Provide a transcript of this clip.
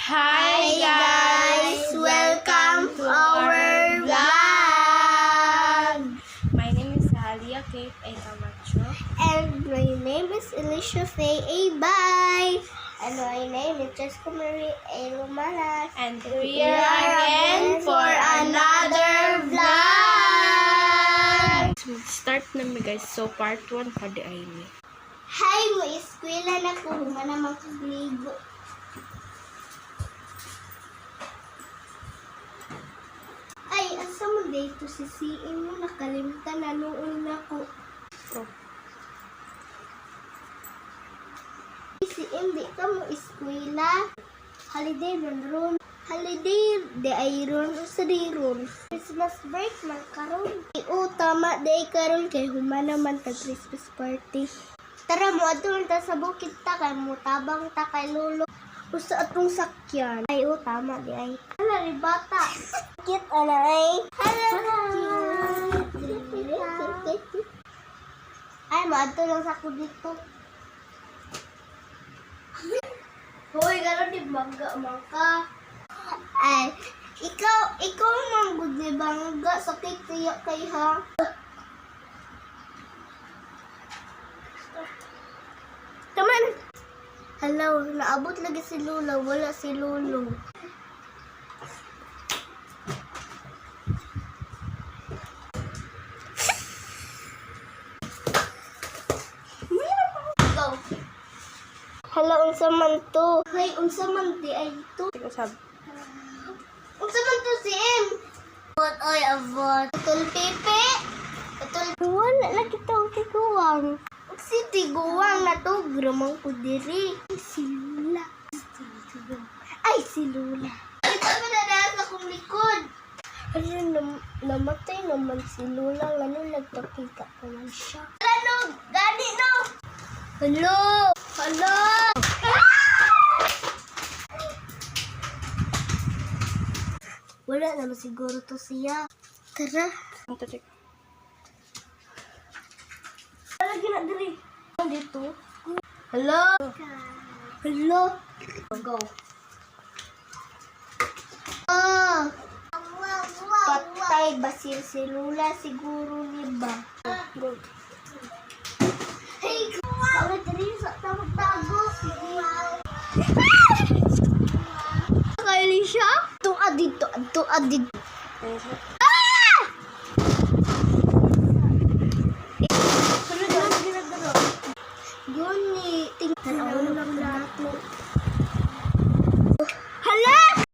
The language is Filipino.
Hi guys! Welcome to our vlog! My name is Halia Kate A. Camacho. And my name is Alicia Faye Abay. And my name is Jessica Marie A. Romanas. And we are again for another vlog! Start na mi guys. So part 1 pa di ay ni. Hi, mo eskwela na ko. Humana naman kagligo. Ay, asa mo dito si CM mo? Nakalimutan na noon na ko. Oh. CM, di ka mo eskwela. Holiday ron. Holiday de ay ron. Usa di ron. Christmas break man karon. Oo, tama de karon kay humana naman tag Christmas party. Tara mo adto ta sa bukid ta kay mo tabang ta kay lolo. Usa atong sakyan. Ay, oo, tama di ay. Hala, ri bata. Cute, anay. Hello. Ay, maadto lang sa ako dito. Hoy, gano'n di bangga. Ay, ikaw manggod di bangga. Sakit tiyo kay ha. Taman. Hello, naabot lagi si Lula. Wala si Lulu. Go. Hello, unsa man to? Hey, unsa man di ay to? Sige sab. Unsa man to si M? Abot, oy, abot. Tutul pipi. Tutul. Wala lagi tong tiguang. Si tiguang na to, gramang ko diri. Si Lula. Ay, si Lula. Ito mo na sa kong likod. Ano, namatay naman si Lula. Ano, nagpakita pa man siya. Ano, gani no? Hello! Hello! Wala naman siguro to siya. Tara. Ito check. Lagi na diri. Dito. Hello? Hello? Go. Ah! Patay ba si Lula siguro ni ba? Go. Hey! Bakit diri sa tago? Kaili siya? Tuad dito. Ayun siya. Guni, tingnan ako na nato. Hala!